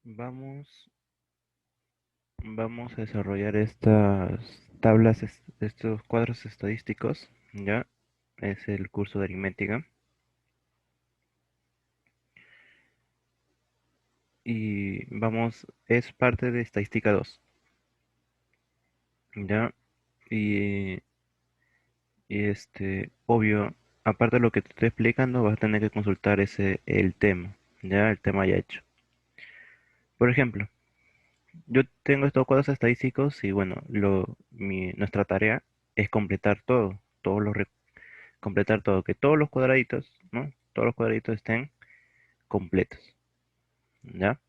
Vamos, vamos a desarrollar estas tablas, estos cuadros estadísticos, ¿ya? Es el curso de aritmética y es parte de estadística 2, ¿ya? Y, obvio, aparte de lo que te estoy explicando, vas a tener que consultar el tema, ¿ya? El tema ya hecho. Por ejemplo, yo tengo estos cuadros estadísticos y bueno, nuestra tarea es completar todo, completar todo, que todos los cuadraditos, ¿no? Todos los cuadraditos estén completos, ¿ya?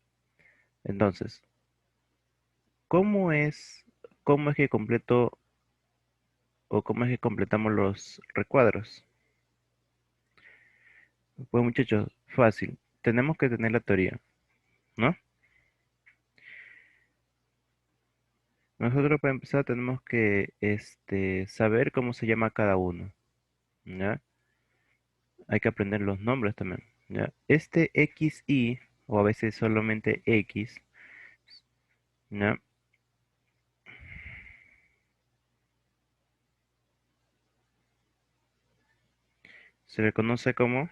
Entonces, ¿cómo es, cómo es que completo o cómo es que completamos los recuadros? Pues muchachos, fácil. Tenemos que tener la teoría, ¿no? Nosotros para empezar tenemos que saber cómo se llama cada uno, ¿ya? Hay que aprender los nombres también, ¿ya? Este XY, o a veces solamente X, ¿ya? Se le conoce como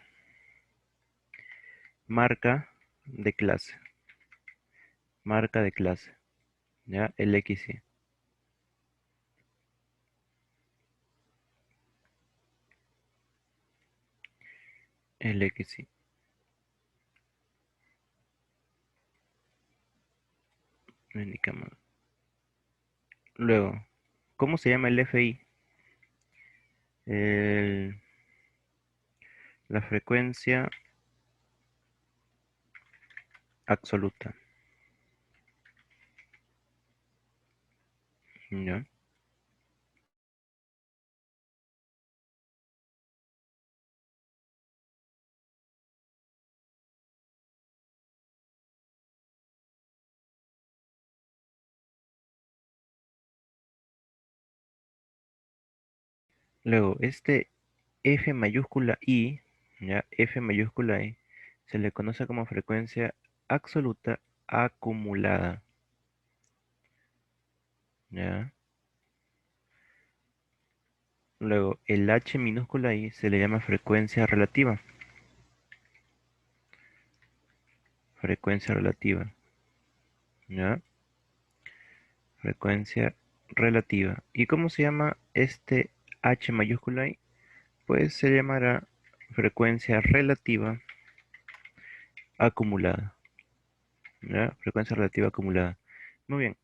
marca de clase, marca de clase, ¿ya? El XY, el XY. Lo indicamos. Luego, ¿cómo se llama el FI? El- la frecuencia absoluta, ¿ya? Luego, este F mayúscula I, ¿ya? F mayúscula I, se le conoce como frecuencia absoluta acumulada, ¿ya? Luego, el H minúscula I se le llama frecuencia relativa, frecuencia relativa, ¿ya? Frecuencia relativa. ¿Y cómo se llama este H mayúscula I? Pues se llamará frecuencia relativa acumulada, ¿ya? Frecuencia relativa acumulada. Muy bien.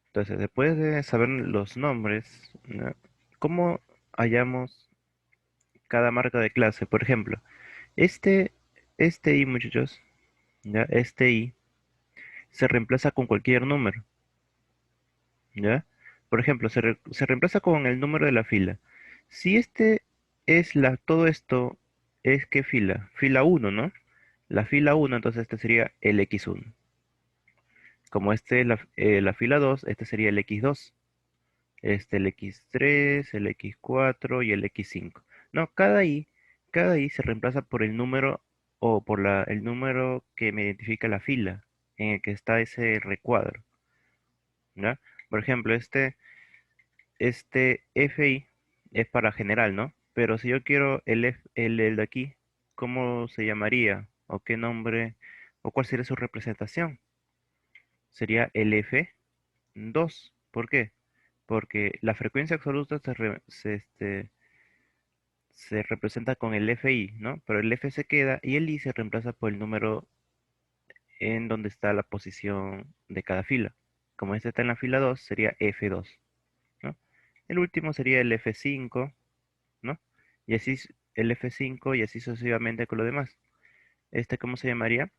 Entonces, después de saber los nombres, ¿ya? ¿Cómo hallamos cada marca de clase? Por ejemplo, este, este I, muchachos, ¿ya? Este I se reemplaza con cualquier número, ¿ya? Por ejemplo, se reemplaza con el número de la fila. Si todo esto es ¿qué fila? Fila uno, ¿no? La fila uno, entonces este sería el X1. Como este es la fila 2, este sería el X2. El X3, el X4 y el X5. No, cada I se reemplaza por el número o por el número que me identifica la fila en el que está ese recuadro, ¿ya? Por ejemplo, este FI es para general, ¿no? Pero si yo quiero el de aquí, ¿cómo se llamaría? ¿O qué nombre? ¿O cuál sería su representación? Sería el F2. ¿Por qué? Porque la frecuencia absoluta se representa con el FI, ¿no? Pero el F se queda y el I se reemplaza por el número en donde está la posición de cada fila. Como este está en la fila 2, sería F2, ¿no? El último sería el F5, ¿no? Y así el F5 y así sucesivamente con lo demás. ¿Cómo se llamaría?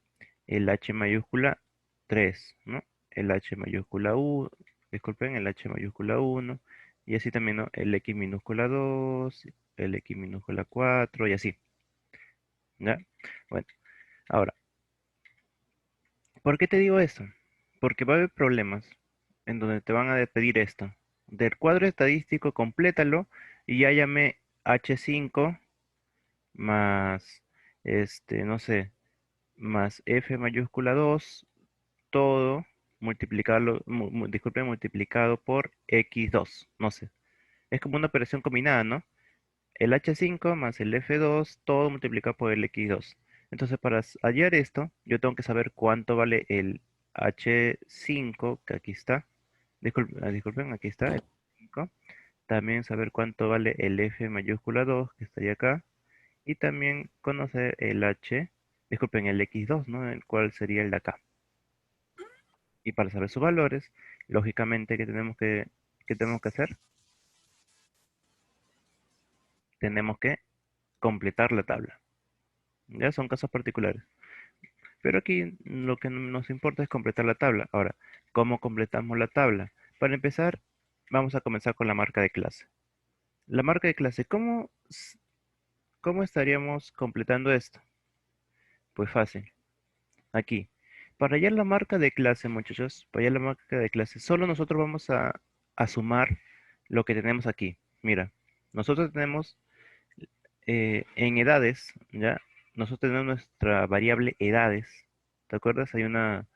El H mayúscula 3, ¿no? El H mayúscula 1, disculpen, el H mayúscula 1, y así también, ¿no? El X minúscula 2, el X minúscula 4 y así, ¿ya? Bueno, ahora, ¿por qué te digo esto? Porque va a haber problemas en donde te van a pedir esto. Del cuadro estadístico, complétalo y ya llame H5 más, no sé, más F mayúscula 2 todo multiplicarlo, disculpe, multiplicado por x2, no sé. Es como una operación combinada, ¿no? El H5 más el F2, todo multiplicado por el X2. Entonces, para hallar esto, yo tengo que saber cuánto vale el H5, que aquí está. Disculpen, aquí está el 5. También saber cuánto vale el F mayúscula 2, que estaría acá. Y también conocer el disculpen, el X2, ¿no? El cual sería el de acá. Y para saber sus valores, lógicamente, ¿qué tenemos que hacer? Tenemos que completar la tabla. Ya son casos particulares. Pero aquí lo que nos importa es completar la tabla. Ahora, ¿cómo completamos la tabla? Para empezar, vamos a comenzar con la marca de clase. La marca de clase, ¿cómo estaríamos completando esto? Pues fácil. Aquí. Para hallar la marca de clase, muchachos, para hallar la marca de clase, solo nosotros vamos a sumar lo que tenemos aquí. Mira, nosotros tenemos en edades, ¿ya? Nosotros tenemos nuestra variable edades. ¿Te acuerdas? Hay una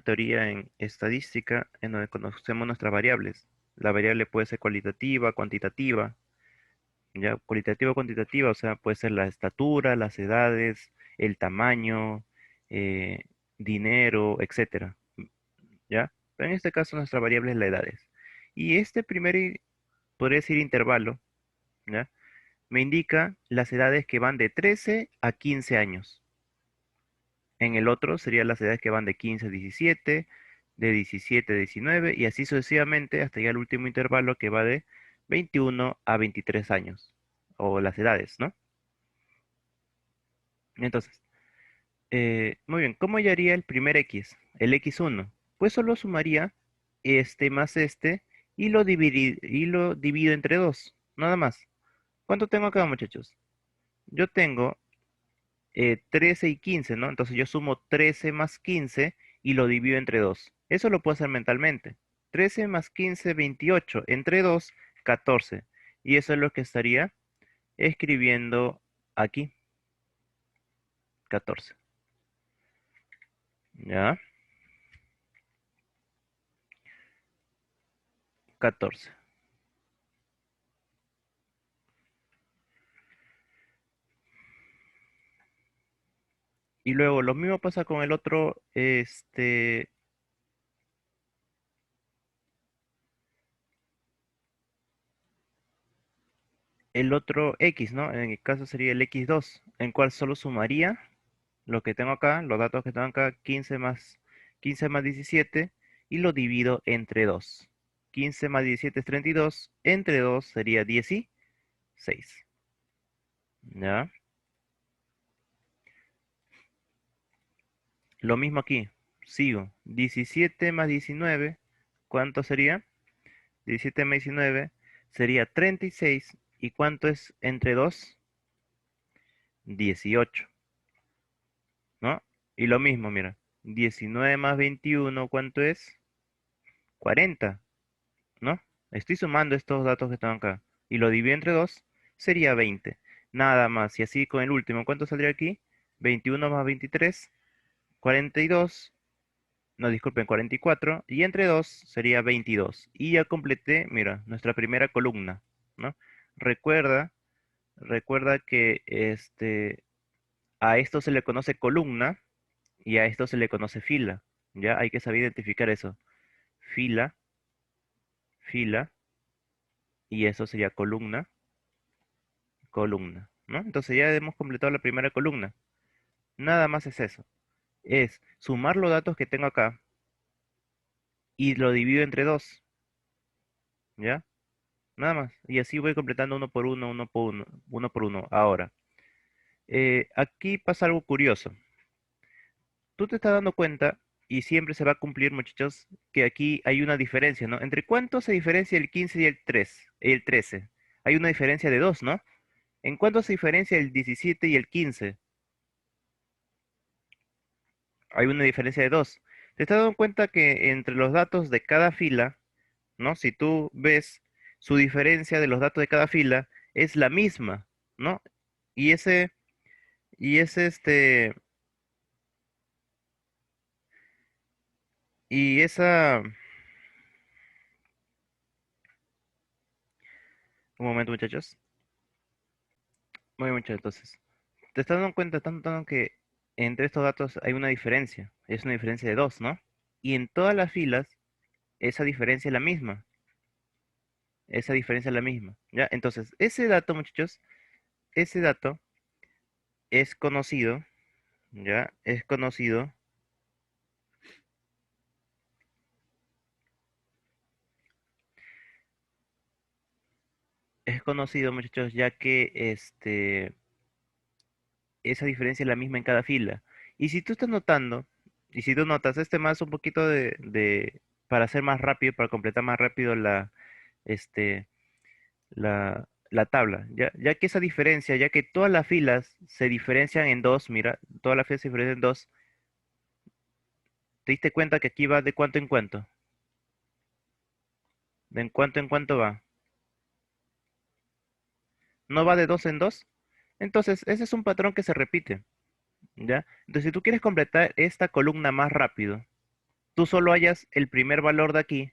teoría en estadística en donde conocemos nuestras variables. La variable puede ser cualitativa, cuantitativa, ya cualitativa o cuantitativa, o sea, puede ser la estatura, las edades, el tamaño, eh, dinero, etcétera, ¿ya? Pero en este caso nuestra variable es la edades. Y este podría decir intervalo, ¿ya? Me indica las edades que van de 13 a 15 años. En el otro serían las edades que van de 15 a 17, de 17 a 19 y así sucesivamente hasta llegar al último intervalo que va de 21 a 23 años, o las edades, ¿no? Entonces, muy bien, ¿cómo hallaría el primer X? El X1. Pues solo sumaría este más este y lo divido entre 2, nada más. ¿Cuánto tengo acá, muchachos? Yo tengo 13 y 15, ¿no? Entonces yo sumo 13 más 15 y lo divido entre 2. Eso lo puedo hacer mentalmente. 13 más 15, 28. Entre 2, 14. Y eso es lo que estaría escribiendo aquí. 14. ¿Ya? 14. Y luego lo mismo pasa con el otro X, ¿no? En el caso sería el X2, en cual solo sumaría lo que tengo acá, los datos que tengo acá, 15 más 17, y lo divido entre 2. 15 más 17 es 32, entre 2 sería 16. ¿Ya? Lo mismo aquí, sigo. 17 más 19, ¿cuánto sería? 17 más 19 sería 36. ¿Y cuánto es entre 2? 18, ¿no? Y lo mismo, mira. 19 más 21, ¿cuánto es? 40. ¿No? Estoy sumando estos datos que están acá y lo divido entre 2, sería 20. Nada más. Y así con el último, ¿cuánto saldría aquí? 21 más 23, 42. No, disculpen, 44. Y entre 2 sería 22. Y ya completé, mira, nuestra primera columna, ¿no? Recuerda, recuerda que a esto se le conoce columna y a esto se le conoce fila. Ya hay que saber identificar eso. Fila, fila, y eso sería columna, columna, ¿no? Entonces ya hemos completado la primera columna. Nada más es eso. Es sumar los datos que tengo acá y lo divido entre dos, ¿ya? Nada más. Y así voy completando uno por uno, uno por uno, uno por uno. Ahora, aquí pasa algo curioso. Tú te estás dando cuenta, y siempre se va a cumplir, muchachos, que aquí hay una diferencia, ¿no? ¿Entre cuánto se diferencia el 15 y el 13? Hay una diferencia de 2, ¿no? ¿En cuánto se diferencia el 17 y el 15? Hay una diferencia de 2. ¿Te estás dando cuenta que entre los datos de cada fila, ¿no? Si tú ves su diferencia de los datos de cada fila, es la misma, ¿no? Y ese, y ese, Y esa... Un momento, muchachos. Muy bien, muchachos, entonces. Te estás dando cuenta, estás notando que entre estos datos hay una diferencia. Es una diferencia de 2, ¿no? Y en todas las filas, esa diferencia es la misma. Esa diferencia es la misma. ¿Ya? Entonces, ese dato, muchachos, ese dato es conocido, ¿ya? Es conocido, muchachos, ya que esa diferencia es la misma en cada fila. Y si tú estás notando, y si tú notas más un poquito para hacer más rápido, para completar más rápido este, la tabla, ya que esa diferencia, ya que todas las filas se diferencian en dos, mira, todas las filas se diferencian en dos, ¿te diste cuenta que aquí va de cuánto en cuánto? ¿De en cuánto va? ¿No va de dos en dos? Entonces, ese es un patrón que se repite, ¿ya? Entonces, si tú quieres completar esta columna más rápido, tú solo hallas el primer valor de aquí,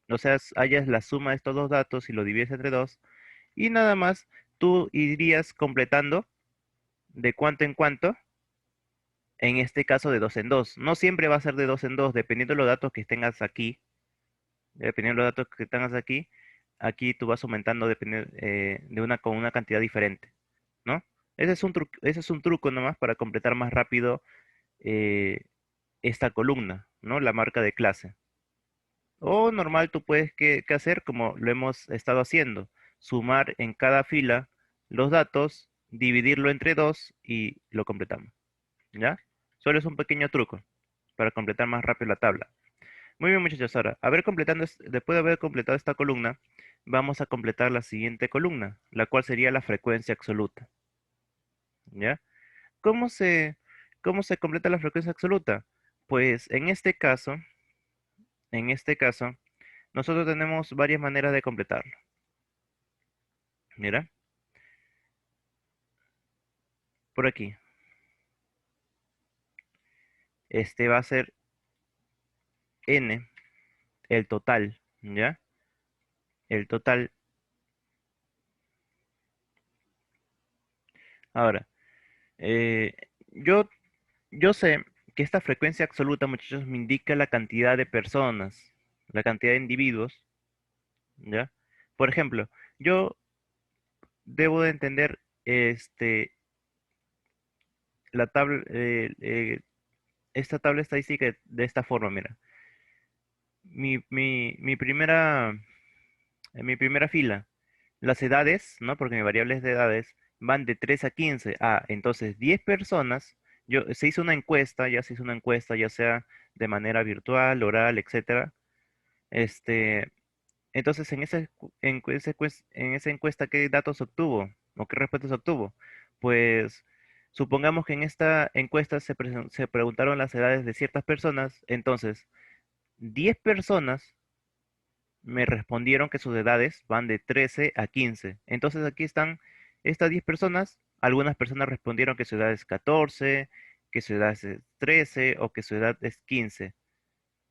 o sea, hallas la suma de estos dos datos y lo divides entre dos, y nada más tú irías completando de cuánto en cuánto, en este caso de dos en dos. No siempre va a ser de dos en dos, dependiendo de los datos que tengas aquí, dependiendo de los datos que tengas aquí, aquí tú vas aumentando con una cantidad diferente, ¿no? Ese es un truco nomás para completar más rápido eh, esta columna, ¿no? La marca de clase. O normal, tú puedes que hacer como lo hemos estado haciendo, sumar en cada fila los datos, dividirlo entre dos y lo completamos, ¿ya? Solo es un pequeño truco para completar más rápido la tabla. Muy bien, muchachos, ahora, después de haber completado esta columna, vamos a completar la siguiente columna, la cual sería la frecuencia absoluta, ¿ya? ¿Cómo se, cómo se completa la frecuencia absoluta? Pues en este caso, nosotros tenemos varias maneras de completarlo. Mira, por aquí. Este va a ser n, el total, ¿ya? El total. Ahora, eh, yo, yo sé que esta frecuencia absoluta, muchachos, me indica la cantidad de personas, la cantidad de individuos, ¿ya? Por ejemplo, yo debo de entender la tabla, esta tabla estadística de esta forma, mira. Mi primera, en mi primera fila, las edades, ¿no? Porque mi variable es de edades, van de 3 a 15. Ah, entonces 10 personas, se hizo una encuesta, ya sea de manera virtual, oral, etcétera. Este, entonces en esa encuesta, ¿qué datos obtuvo? ¿O qué respuestas obtuvo? Pues supongamos que en esta encuesta se preguntaron las edades de ciertas personas, entonces 10 personas me respondieron que sus edades van de 13 a 15. Entonces aquí están estas 10 personas. Algunas personas respondieron que su edad es 14, que su edad es 13 o que su edad es 15.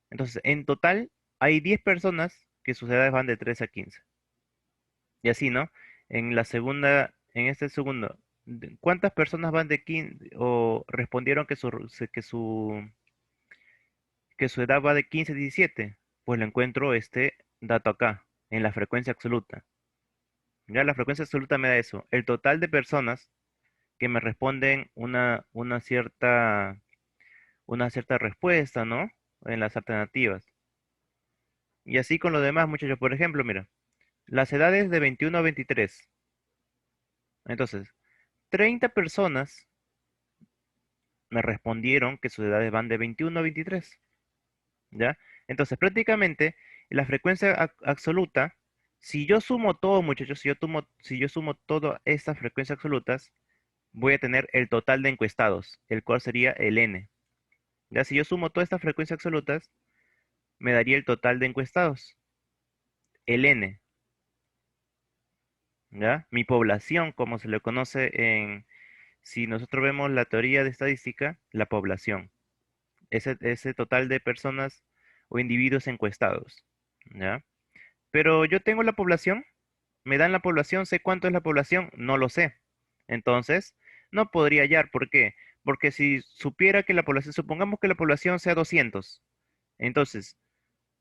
Entonces, en total hay 10 personas que sus edades van de 13 a 15. Y así, ¿no? En este segundo, ¿cuántas personas van de 15 o respondieron que su edad va de 15 a 17? Pues lo encuentro este dato acá, en la frecuencia absoluta. Ya la frecuencia absoluta me da eso, el total de personas que me responden una cierta respuesta, ¿no? En las alternativas. Y así con lo demás, muchachos. Por ejemplo, mira, las edades de 21 a 23. Entonces, 30 personas me respondieron que sus edades van de 21 a 23, ¿ya? Entonces, prácticamente, la frecuencia absoluta, si yo sumo todo, muchachos, si yo sumo todas estas frecuencias absolutas, voy a tener el total de encuestados, el cual sería el n. Ya si yo sumo todas estas frecuencias absolutas, me daría el total de encuestados, el n. ¿Ya? Mi población, como se le conoce si nosotros vemos la teoría de estadística, la población. ese total de personas o individuos encuestados, ¿ya? Pero yo tengo la población, me dan la población, sé cuánto es la población, no lo sé. Entonces, no podría hallar. ¿Por qué? Porque si supiera que la población, supongamos que la población sea 200, entonces,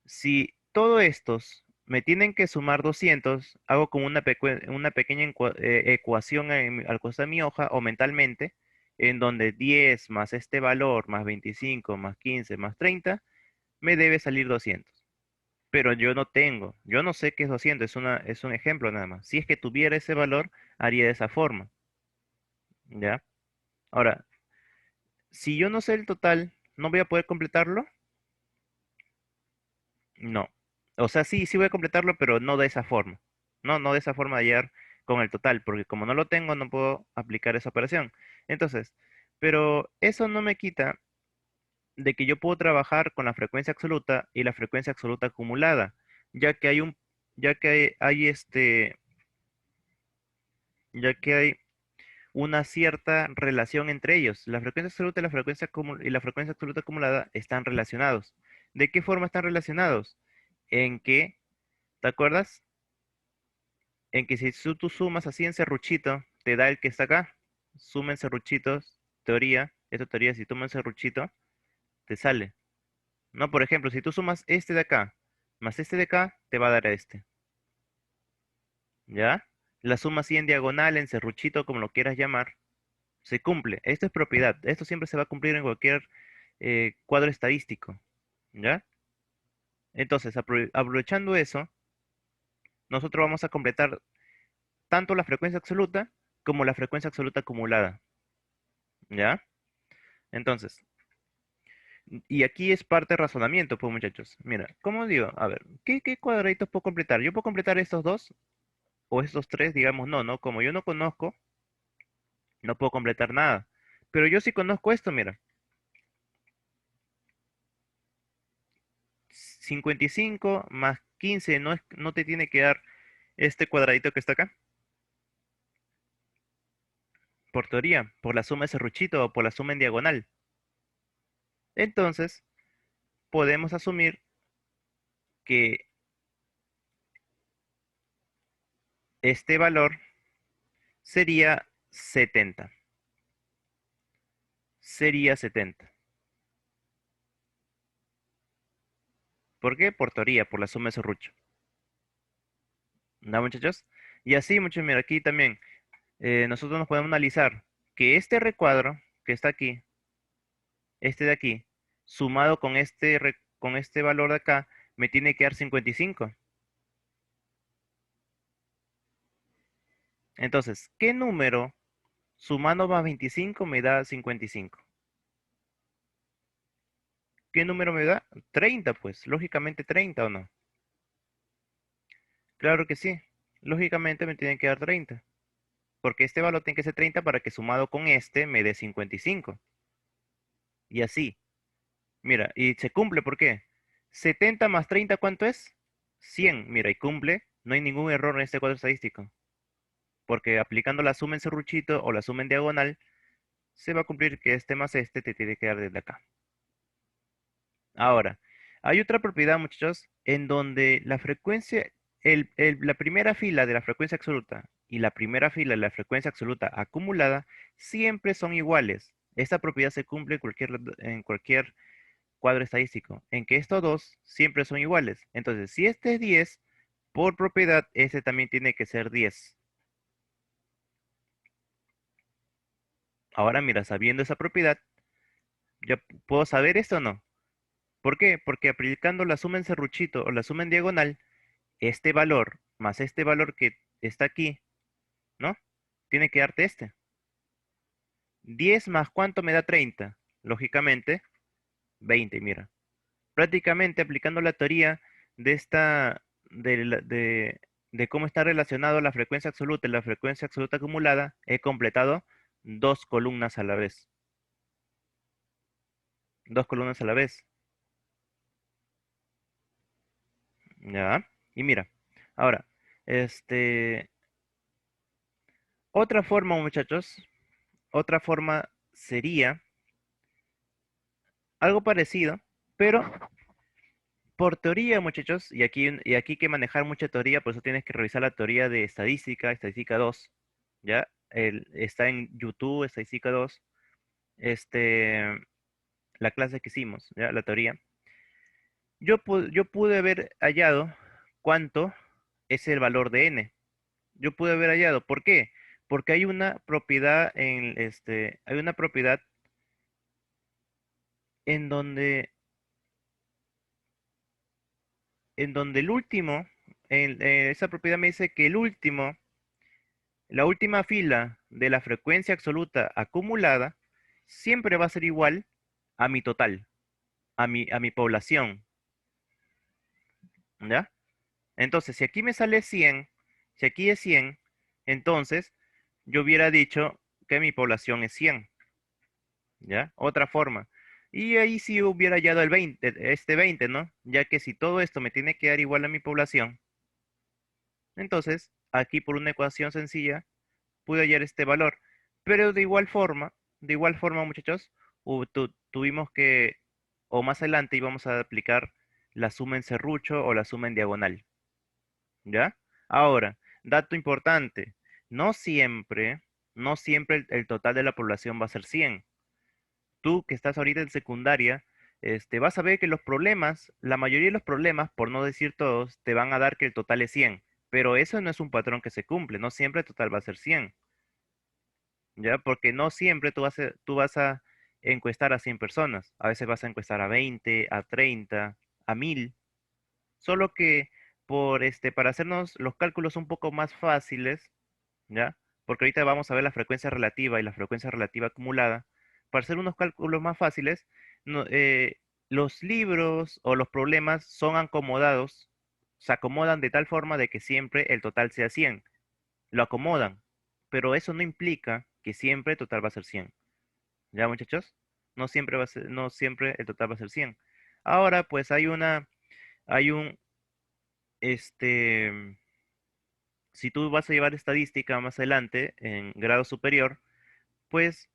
si todos estos me tienen que sumar 200, hago como una pequeña ecuación al costado de mi hoja o mentalmente, en donde 10 más este valor, más 25, más 15, más 30, me debe salir 200. Pero yo no tengo, yo no sé qué es 200, es un ejemplo nada más. Si es que tuviera ese valor, haría de esa forma, ¿ya? Ahora, si yo no sé el total, ¿no voy a poder completarlo? No. O sea, sí, sí voy a completarlo, pero no de esa forma. No, no de esa forma de hallar con el total, porque como no lo tengo, no puedo aplicar esa operación. Entonces, pero eso no me quita de que yo puedo trabajar con la frecuencia absoluta y la frecuencia absoluta acumulada, ya que ya que ya que hay una cierta relación entre ellos. La frecuencia absoluta y y la frecuencia absoluta acumulada están relacionados. ¿De qué forma están relacionados? En que, ¿te acuerdas? En que si tú sumas así en serruchito, te da el que está acá. Suma en serruchitos, teoría, esta teoría, si tomas serruchito, te sale. No, por ejemplo, si tú sumas este de acá más este de acá, te va a dar a este. ¿Ya? La suma así en diagonal, en serruchito, como lo quieras llamar, se cumple. Esto es propiedad. Esto siempre se va a cumplir en cualquier cuadro estadístico. ¿Ya? Entonces, aprovechando eso, nosotros vamos a completar tanto la frecuencia absoluta como la frecuencia absoluta acumulada. ¿Ya? Entonces, y aquí es parte de razonamiento, pues muchachos. Mira, ¿cómo digo? A ver, ¿qué cuadraditos puedo completar? ¿Yo puedo completar estos dos o estos tres? Digamos, no, ¿no? Como yo no conozco, no puedo completar nada. Pero yo sí conozco esto, mira. 55 más 15 no te tiene que dar este cuadradito que está acá. Por teoría, por la suma de serruchito o por la suma en diagonal. Entonces, podemos asumir que este valor sería 70. Sería 70. ¿Por qué? Por teoría, por la suma de serrucho. ¿No, muchachos? Y así, muchachos, mira, aquí también nosotros nos podemos analizar que este recuadro que está aquí, este de aquí, sumado con con este valor de acá, me tiene que dar 55. Entonces, ¿qué número sumando más 25 me da 55? ¿Qué número me da? 30, pues, lógicamente 30 o no. Claro que sí, lógicamente me tienen que dar 30, porque este valor tiene que ser 30 para que sumado con este me dé 55. Y así, mira, y se cumple, ¿por qué? 70 más 30, ¿cuánto es? 100, mira, y cumple, no hay ningún error en este cuadro estadístico, porque aplicando la suma en serruchito o la suma en diagonal, se va a cumplir que este más este te tiene que dar desde acá. Ahora, hay otra propiedad, muchachos, en donde la frecuencia, la primera fila de la frecuencia absoluta y la primera fila de la frecuencia absoluta acumulada siempre son iguales. Esta propiedad se cumple en cualquier cuadro estadístico, en que estos dos siempre son iguales. Entonces, si este es 10, por propiedad, este también tiene que ser 10. Ahora, mira, sabiendo esa propiedad, ¿ya puedo saber esto o no? ¿Por qué? Porque aplicando la suma en serruchito o la suma en diagonal, este valor más este valor que está aquí, ¿no? Tiene que darte este. 10 más cuánto me da 30. Lógicamente, 20, mira. Prácticamente aplicando la teoría de de cómo está relacionado la frecuencia absoluta y la frecuencia absoluta acumulada, he completado dos columnas a la vez. Dos columnas a la vez. ¿Ya? Y mira, ahora, este, otra forma, muchachos, otra forma sería Algo parecido, pero por teoría, muchachos, y aquí hay que manejar mucha teoría, por eso tienes que revisar la teoría de estadística, estadística 2, ¿ya? Está en YouTube, estadística 2, este, la clase que hicimos, ¿ya? La teoría. Yo pude haber hallado cuánto es el valor de n. Yo pude haber hallado. ¿Por qué? Porque hay una propiedad hay una propiedad en donde, el último, esa propiedad me dice que la última fila de la frecuencia absoluta acumulada siempre va a ser igual a mi total, a mi población, ¿ya? Entonces, si aquí me sale 100, si aquí es 100, entonces yo hubiera dicho que mi población es 100, ¿ya? Otra forma. Y ahí sí hubiera hallado el 20, este 20, ¿no? Ya que si todo esto me tiene que dar igual a mi población, entonces aquí por una ecuación sencilla pude hallar este valor. Pero de igual forma, muchachos, tuvimos que, o más adelante íbamos a aplicar la suma en serrucho o la suma en diagonal, ¿ya? Ahora, dato importante, no siempre, no siempre el total de la población va a ser 100. Tú que estás ahorita en secundaria, vas a ver que los problemas, la mayoría de los problemas, por no decir todos, te van a dar que el total es 100. Pero eso no es un patrón que se cumple, no siempre el total va a ser 100. ¿Ya? Porque no siempre tú vas a encuestar a 100 personas. A veces vas a encuestar a 20, a 30, a 1000. Solo que para hacernos los cálculos un poco más fáciles, ¿ya? Porque ahorita vamos a ver la frecuencia relativa y la frecuencia relativa acumulada. Para hacer unos cálculos más fáciles, los libros o los problemas son acomodados, se acomodan de tal forma de que siempre el total sea 100. Lo acomodan, pero eso no implica que siempre el total va a ser 100. ¿Ya, muchachos? No siempre el total va a ser 100. Ahora, pues hay un, este, si tú vas a llevar estadística más adelante en grado superior, pues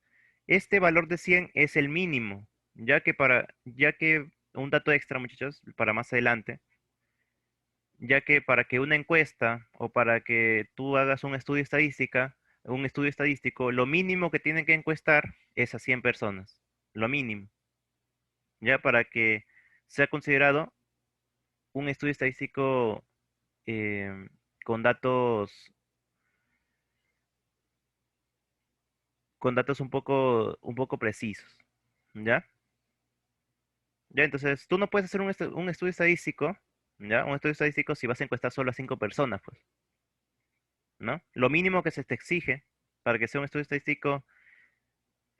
este valor de 100 es el mínimo, ya que un dato extra, muchachos, para más adelante, ya que para que una encuesta o para que tú hagas un estudio estadístico, lo mínimo que tienen que encuestar es a 100 personas, lo mínimo, ya para que sea considerado un estudio estadístico em, con datos un poco precisos, ¿ya? Ya, entonces tú no puedes hacer un estudio estadístico, ¿ya? Un estudio estadístico si vas a encuestar solo a 5 personas, pues, ¿no? Lo mínimo que se te exige para que sea un estudio estadístico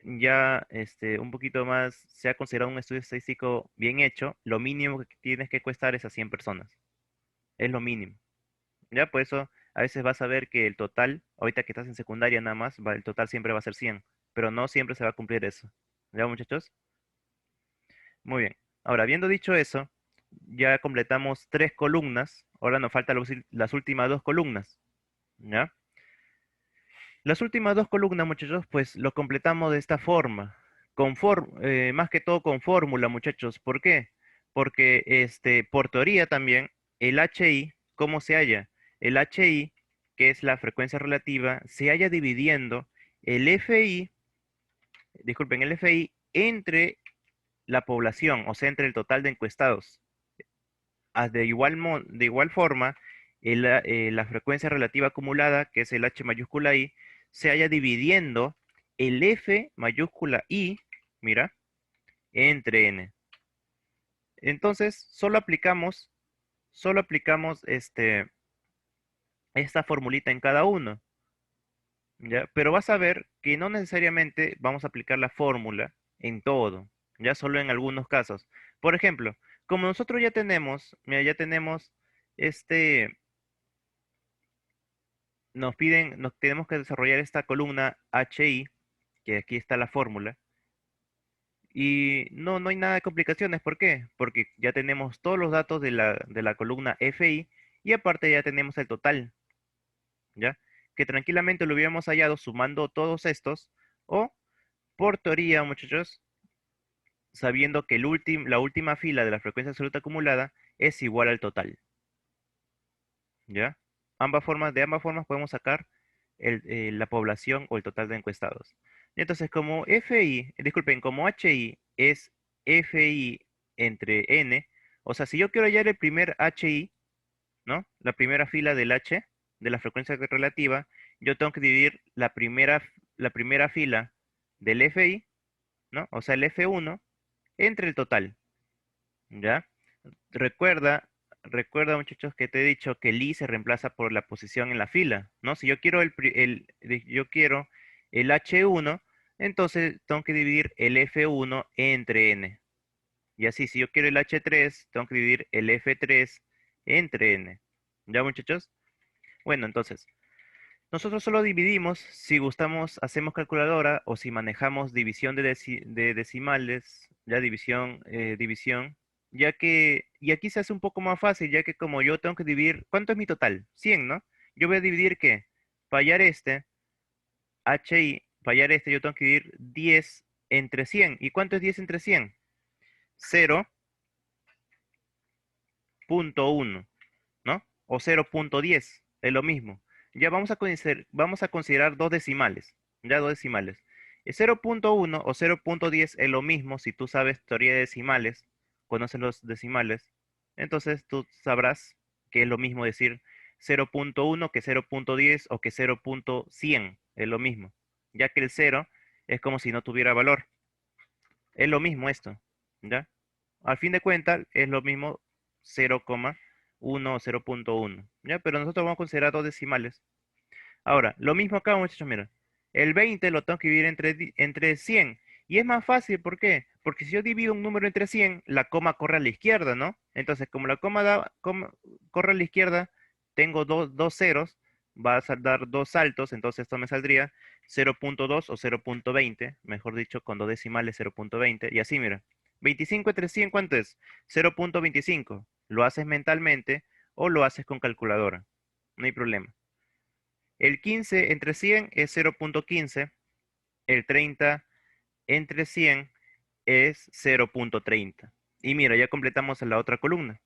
ya un poquito más, sea considerado un estudio estadístico bien hecho, lo mínimo que tienes que cuestar es a 100 personas. Es lo mínimo. Ya, por eso a veces vas a ver que el total, ahorita que estás en secundaria nada más, el total siempre va a ser 100, pero no siempre se va a cumplir eso. ¿Ya, muchachos? Muy bien. Ahora, habiendo dicho eso, ya completamos 3 columnas. Ahora nos faltan las últimas 2 columnas. ¿Ya? Las últimas 2 columnas, muchachos, pues lo completamos de esta forma. Más que todo con fórmula, muchachos. ¿Por qué? Porque por teoría también, el HI, ¿cómo se halla? El HI, que es la frecuencia relativa, se halla dividiendo el FI, disculpen, el FI entre la población, o sea, entre el total de encuestados. De igual forma, la frecuencia relativa acumulada, que es el H mayúscula I, se haya dividiendo el F mayúscula I, mira, entre N. Entonces, solo aplicamos esta formulita en cada uno, ¿ya? Pero vas a ver que no necesariamente vamos a aplicar la fórmula en todo, ya solo en algunos casos. Por ejemplo, como nosotros ya tenemos, mira, ya tenemos este nos tenemos que desarrollar esta columna HI, que aquí está la fórmula, y no hay nada de complicaciones. ¿Por qué? Porque ya tenemos todos los datos de la columna FI y aparte ya tenemos el total, ¿ya? Que tranquilamente lo hubiéramos hallado sumando todos estos, o por teoría, muchachos, sabiendo que la última fila de la frecuencia absoluta acumulada es igual al total. ¿Ya? De ambas formas podemos sacar la población o el total de encuestados. Entonces, como como HI es FI entre N, o sea, si yo quiero hallar el primer HI, ¿no? La primera fila del H, de la frecuencia relativa, yo tengo que dividir la primera fila del FI, ¿no? O sea, el F1 entre el total, ¿ya? Recuerda, recuerda muchachos que te he dicho que el I se reemplaza por la posición en la fila, ¿no? Si yo quiero yo quiero el H1, entonces tengo que dividir el F1 entre N. Y así, si yo quiero el H3, tengo que dividir el F3 entre N. ¿Ya muchachos? Bueno, entonces, nosotros solo dividimos si gustamos, hacemos calculadora o si manejamos división de decimales, ya división, y aquí se hace un poco más fácil, ya que como yo tengo que dividir, ¿cuánto es mi total? 100, ¿no? Yo voy a dividir ¿qué? Fallar este, fallar este, yo tengo que dividir 10 entre 100. ¿Y cuánto es 10 entre 100? 0,1, ¿no? O 0,10, es lo mismo. Ya vamos a considerar dos decimales, ya dos decimales. El 0,1 o 0,10 es lo mismo si tú sabes teoría de decimales, conoces los decimales, entonces tú sabrás que es lo mismo decir 0,1 que 0,10 o que 0,100, es lo mismo, ya que el cero es como si no tuviera valor. Es lo mismo esto, ¿ya? Al fin de cuentas, es lo mismo 0,1 o 0,1, ¿ya? Pero nosotros vamos a considerar dos decimales. Ahora, lo mismo acá, muchachos, mira. El 20 lo tengo que dividir entre 100. Y es más fácil, ¿por qué? Porque si yo divido un número entre 100, la coma corre a la izquierda, ¿no? Entonces, como la corre a la izquierda, tengo dos ceros, va a dar dos saltos, entonces esto me saldría 0,2 o 0,20, mejor dicho, con dos decimales 0,20. Y así, mira. 25 entre 100, ¿cuánto es? 0,25. Lo haces mentalmente o lo haces con calculadora. No hay problema. El 15 entre 100 es 0,15. El 30 entre 100 es 0,30. Y mira, ya completamos la otra columna.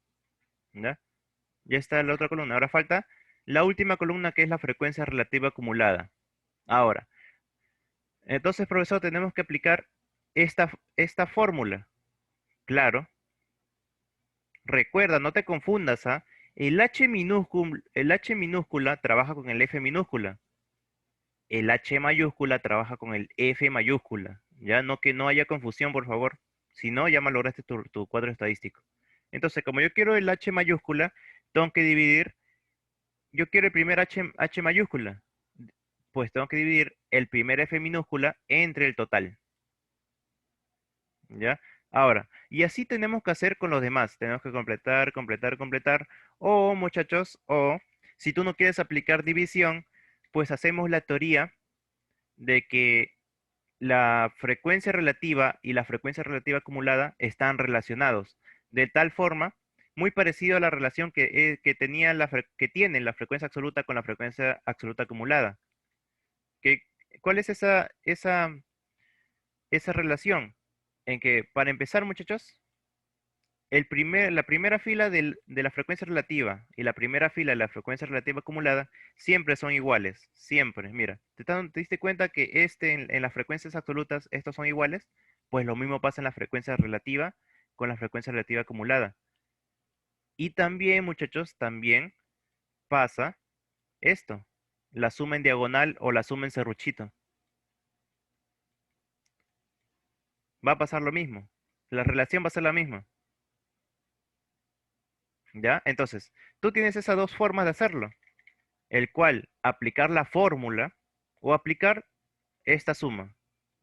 ¿Ya? Ya está la otra columna. Ahora falta la última columna que es la frecuencia relativa acumulada. Ahora, entonces, profesor, tenemos que aplicar esta fórmula. Claro, recuerda, no te confundas, ¿ah? El H minúscula trabaja con el F minúscula. El H mayúscula trabaja con el F mayúscula. Ya no que no haya confusión, por favor. Si no, ya malograste tu cuadro estadístico. Entonces, como yo quiero el H mayúscula, tengo que dividir, yo quiero el primer H mayúscula, pues tengo que dividir el primer F minúscula entre el total. ¿Ya? Ahora, y así tenemos que hacer con los demás. Tenemos que completar, completar, completar. O, muchachos, o si tú no quieres aplicar división, pues hacemos la teoría de que la frecuencia relativa y la frecuencia relativa acumulada están relacionados, de tal forma, muy parecido a la relación que tiene la frecuencia absoluta con la frecuencia absoluta acumulada. ¿Qué- ¿Cuál es esa relación? En que, para empezar, muchachos, la primera fila de la frecuencia relativa y la primera fila de la frecuencia relativa acumulada siempre son iguales, siempre. Mira, ¿te diste cuenta que en las frecuencias absolutas estos son iguales? Pues lo mismo pasa en la frecuencia relativa con la frecuencia relativa acumulada. Y también, muchachos, también pasa esto, la suma en diagonal o la suma en serruchito. Va a pasar lo mismo. La relación va a ser la misma. ¿Ya? Entonces, tú tienes esas dos formas de hacerlo, el cual aplicar la fórmula o aplicar esta suma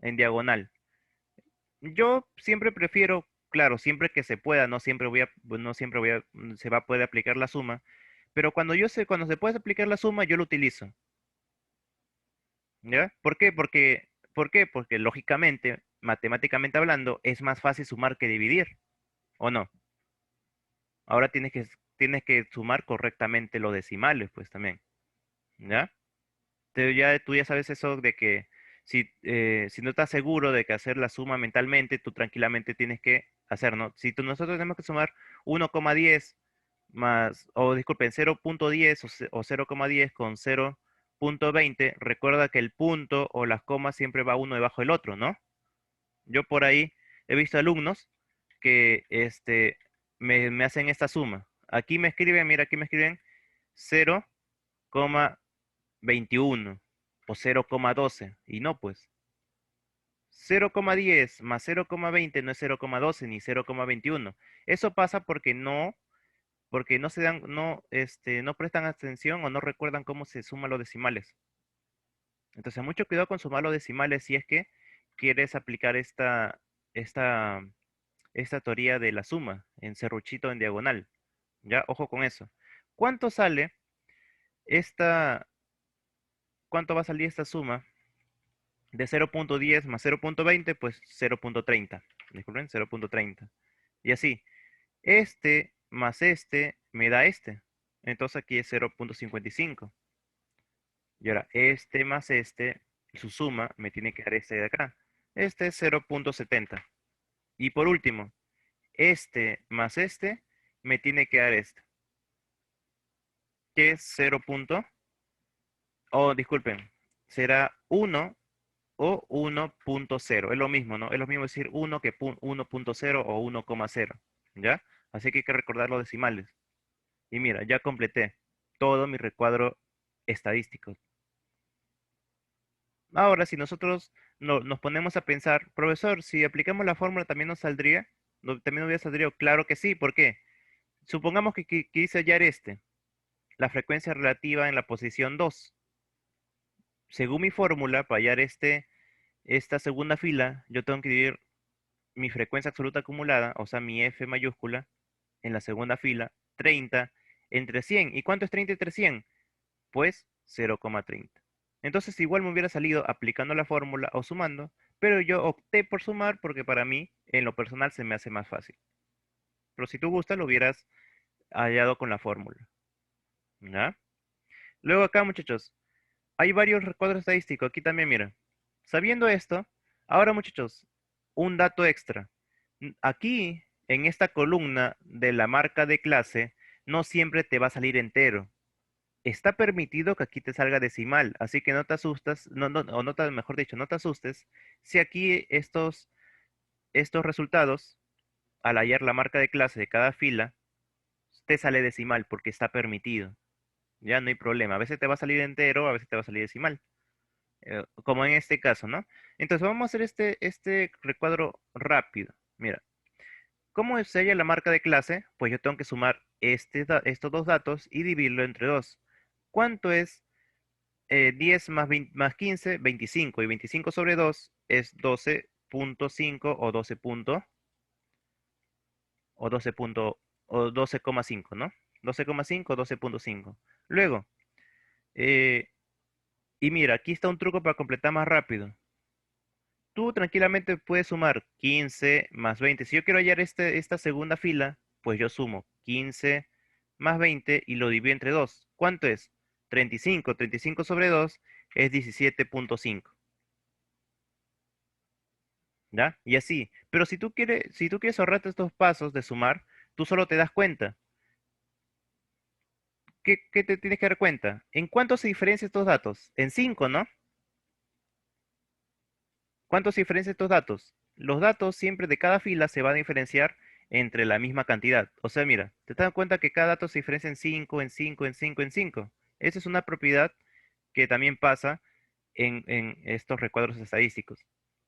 en diagonal. Yo siempre prefiero, claro, siempre que se pueda, no siempre se va a poder aplicar la suma, pero cuando se puede aplicar la suma, yo lo utilizo. ¿Ya? ¿Por qué? Porque lógicamente, matemáticamente hablando, es más fácil sumar que dividir, ¿o no? Ahora tienes que sumar correctamente los decimales, pues también. ¿Ya? Tú ya sabes eso de que Si no estás seguro de que hacer la suma mentalmente, tú tranquilamente tienes que hacer, ¿no? Nosotros tenemos que sumar 1,10 más, o disculpen, 0,10 o 0,10 con 0,20, recuerda que el punto o las comas siempre va uno debajo del otro, ¿no? Yo por ahí he visto alumnos que me hacen esta suma. Aquí me escriben, mira, aquí me escriben 0,21 o 0,12. Y no, pues 0,10 más 0,20 no es 0,12 ni 0,21. Eso pasa porque no se dan, no prestan atención o no recuerdan cómo se suman los decimales. Entonces, mucho cuidado con sumar los decimales si es que quieres aplicar esta, esta teoría de la suma en serruchito en diagonal. Ya, ojo con eso. ¿Cuánto sale esta, cuánto va a salir esta suma de 0,10 más 0,20? Pues 0,30. Disculpen, 0,30. Y así, este más este me da este. Entonces aquí es 0,55. Y ahora, este más este, su suma me tiene que dar este de acá. Este es 0,70. Y por último, este más este me tiene que dar este, que es 0. Oh, disculpen, será 1 o 1,0. Es lo mismo, ¿no? Es lo mismo decir 1 que 1,0 o 1,0. ¿Ya? Así que hay que recordar los decimales. Y mira, ya completé todo mi recuadro estadístico. Ahora, si nosotros nos ponemos a pensar, profesor, si aplicamos la fórmula también nos saldría, también nos hubiera saldría, claro que sí, ¿por qué? Supongamos que quise hallar la frecuencia relativa en la posición 2. Según mi fórmula, para hallar esta segunda fila, yo tengo que dividir mi frecuencia absoluta acumulada, o sea, mi F mayúscula, en la segunda fila, 30 entre 100. ¿Y cuánto es 30 entre 100? Pues 0,30. Entonces igual me hubiera salido aplicando la fórmula o sumando, pero yo opté por sumar porque para mí, en lo personal, se me hace más fácil. Pero si tú gustas, lo hubieras hallado con la fórmula. ¿Ya? Luego acá, muchachos, hay varios recuadros estadísticos. Aquí también, mira. Sabiendo esto, ahora, muchachos, un dato extra. Aquí, en esta columna de la marca de clase, no siempre te va a salir entero. Está permitido que aquí te salga decimal, así que no te asustas, o mejor dicho, no te asustes si aquí estos resultados, al hallar la marca de clase de cada fila, te sale decimal porque está permitido. Ya no hay problema. A veces te va a salir entero, a veces te va a salir decimal, como en este caso, ¿no? Entonces vamos a hacer este recuadro rápido. Mira, ¿cómo se halla la marca de clase? Pues yo tengo que sumar estos dos datos y dividirlo entre 2. ¿Cuánto es 10 más 15? 25. Y 25 sobre 2 es 12,5 o 12,5, ¿no? 12,5 o 12,5. Luego, eh, y mira, aquí está un truco para completar más rápido. Tú tranquilamente puedes sumar 15 más 20. Si yo quiero hallar esta segunda fila, pues yo sumo 15 más 20 y lo divido entre 2. ¿Cuánto es? 35. 35 sobre 2 es 17,5. ¿Ya? Y así. Pero si tú quieres ahorrarte estos pasos de sumar, tú solo te das cuenta. ¿Qué te tienes que dar cuenta? ¿En cuánto se diferencian estos datos? En 5, ¿no? ¿Cuánto se diferencian estos datos? Los datos siempre de cada fila se van a diferenciar entre la misma cantidad. O sea, mira, te das cuenta que cada dato se diferencia en 5, en 5, en 5, en 5. Esa es una propiedad que también pasa en estos recuadros estadísticos.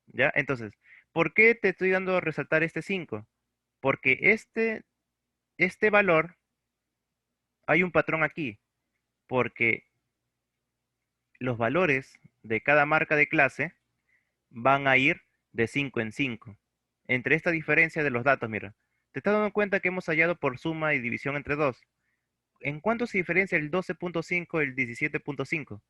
¿Ya? Entonces, ¿por qué te estoy dando a resaltar este 5? Porque este valor, hay un patrón aquí, porque los valores de cada marca de clase van a ir de 5 en 5. Entre esta diferencia de los datos, mira, te estás dando cuenta que hemos hallado por suma y división entre 2. ¿En cuánto se diferencia el 12,5 y el 17,5?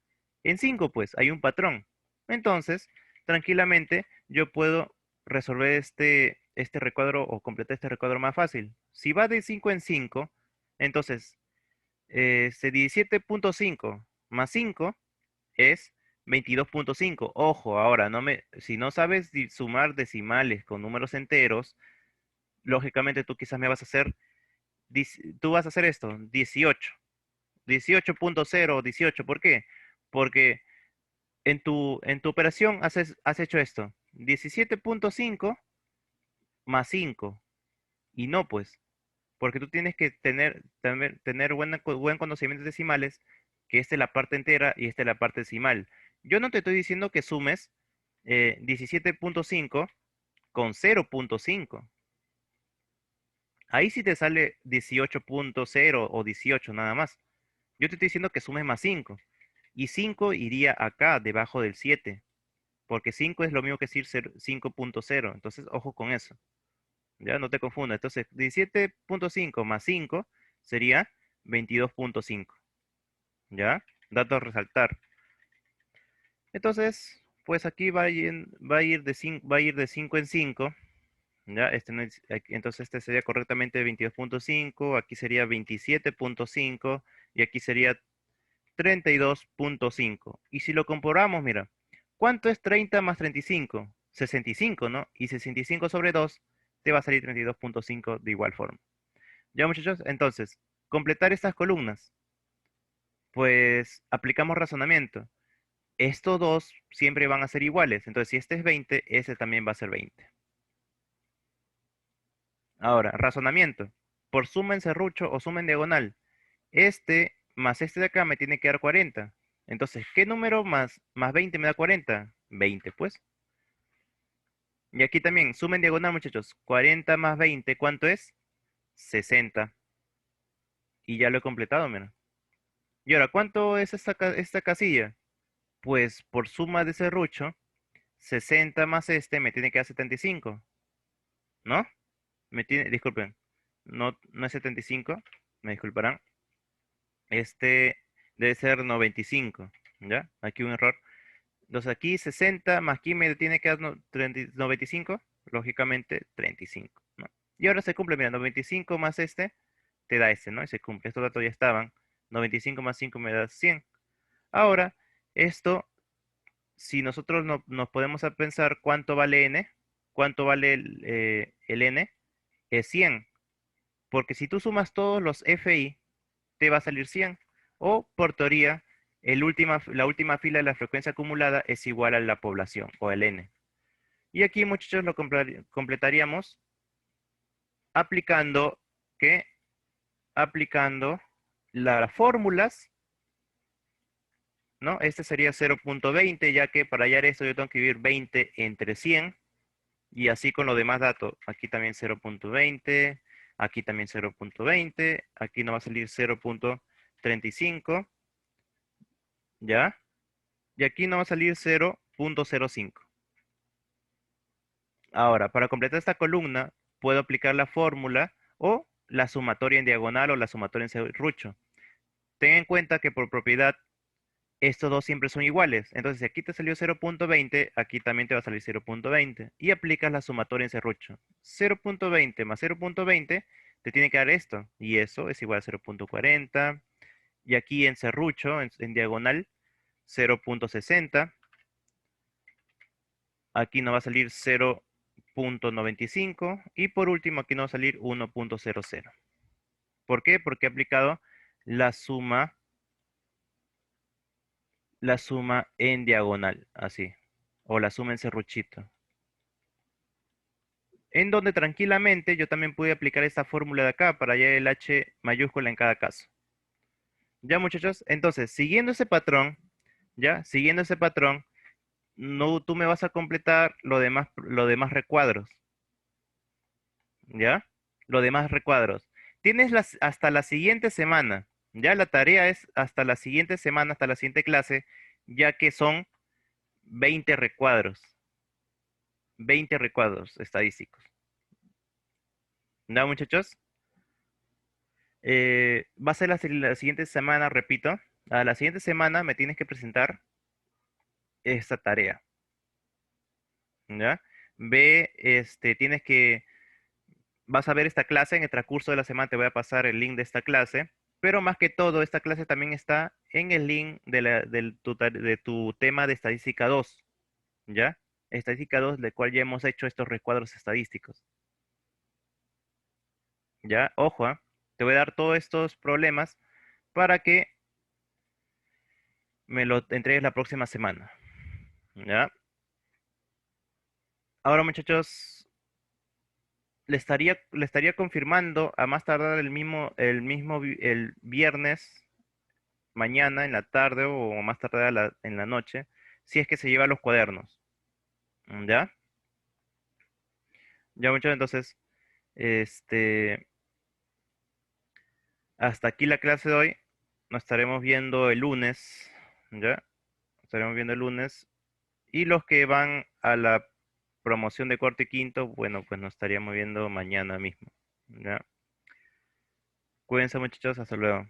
En 5, pues, hay un patrón. Entonces, tranquilamente, yo puedo resolver este recuadro o completar este recuadro más fácil. Si va de 5 en 5, entonces, 17,5 más 5 es 22.5. Ojo, ahora, si no sabes sumar decimales con números enteros, lógicamente tú quizás me vas a hacer, tú vas a hacer esto, 18. 18.0 o 18. ¿Por qué? Porque en tu operación has hecho esto, 17.5 más 5. Y no, pues, porque tú tienes que tener buen conocimiento de decimales, que esta es la parte entera y esta es la parte decimal. Yo no te estoy diciendo que sumes 17.5 con 0.5. Ahí sí te sale 18.0 o 18 nada más. Yo te estoy diciendo que sumes más 5. Y 5 iría acá, debajo del 7. Porque 5 es lo mismo que decir 5.0. Entonces, ojo con eso. Ya no te confundas. Entonces, 17.5 más 5 sería 22.5. ¿Ya? Dato a resaltar. Entonces, pues aquí va a ir de 5 en 5. ¿Ya? Entonces, este sería correctamente 22.5. Aquí sería 27.5. Y aquí sería 32.5. Y si lo comparamos, mira, ¿cuánto es 30 más 35? 65, ¿no? Y 65 sobre 2 te va a salir 32.5 de igual forma. ¿Ya, muchachos? Entonces, completar estas columnas. Pues aplicamos razonamiento. Estos dos siempre van a ser iguales. Entonces, si este es 20, ese también va a ser 20. Ahora, razonamiento. Por suma en serrucho o suma en diagonal. Este más este de acá me tiene que dar 40. Entonces, ¿qué número más 20 me da 40? 20, pues. Y aquí también, suma en diagonal, muchachos. 40 más 20, ¿cuánto es? 60. Y ya lo he completado, mira. Y ahora, ¿cuánto es esta casilla? Pues por suma de serrucho, 60 más este me tiene que dar 75, ¿no? Disculpen, no es 75, me disculparán. Este debe ser 95, ¿ya? Aquí un error. Entonces aquí 60 más aquí me tiene que dar 95, lógicamente 35, ¿no? Y ahora se cumple, mira, 95 más este te da este, ¿no? Y se cumple. Estos datos ya estaban. 95 más 5 me da 100. Ahora, esto, si nosotros nos podemos a pensar cuánto vale n, cuánto vale el n, es 100. Porque si tú sumas todos los FI, te va a salir 100. O, por teoría, la última fila de la frecuencia acumulada es igual a la población, o el n. Y aquí, muchachos, lo completaríamos aplicando, ¿qué? Aplicando las fórmulas, ¿no? Este sería 0.20, ya que para hallar esto yo tengo que dividir 20 entre 100, y así con los demás datos. Aquí también 0.20, aquí también 0.20, aquí nos va a salir 0.35, ¿ya? Y aquí nos va a salir 0.05. Ahora, para completar esta columna, puedo aplicar la fórmula o la sumatoria en diagonal o la sumatoria en serrucho. Ten en cuenta que por propiedad estos dos siempre son iguales. Entonces, si aquí te salió 0.20, aquí también te va a salir 0.20. Y aplicas la sumatoria en serrucho. 0.20 más 0.20 te tiene que dar esto. Y eso es igual a 0.40. Y aquí en serrucho, en diagonal, 0.60. Aquí nos va a salir 0.95. Y por último, aquí nos va a salir 1.00. ¿Por qué? Porque he aplicado la suma en diagonal, así. O la suma en serruchito. En donde tranquilamente yo también pude aplicar esta fórmula de acá para hallar el h mayúscula en cada caso. Ya, muchachos, entonces, siguiendo ese patrón, ya, siguiendo ese patrón, no, tú me vas a completar lo demás recuadros, ¿ya? Los demás recuadros. Tienes hasta la siguiente semana, ya la tarea es hasta la siguiente semana, hasta la siguiente clase, ya que son 20 recuadros, 20 recuadros estadísticos. ¿Ya, muchachos? Va a ser la siguiente semana, repito. A la siguiente semana me tienes que presentar esta tarea, ¿ya? Tienes que, vas a ver esta clase en el transcurso de la semana, te voy a pasar el link de esta clase, Pero más que todo, esta clase también está en el link de tu tema de estadística 2, ¿ya? Estadística 2, del cual ya hemos hecho estos recuadros estadísticos, ¿ya? Ojo, ¿ah? Te voy a dar todos estos problemas para que me lo entregues la próxima semana, ¿ya? Ahora, muchachos, le estaría confirmando a más tardar el viernes, mañana en la tarde o más tardar en la noche, si es que se lleva los cuadernos, ¿ya? Ya, muchachos, entonces, este, hasta aquí la clase de hoy. Nos estaremos viendo el lunes, ¿ya? Nos estaremos viendo el lunes. Y los que van a la promoción de cuarto y quinto, bueno, pues nos estaríamos viendo mañana mismo, ¿ya? Cuídense, muchachos, hasta luego.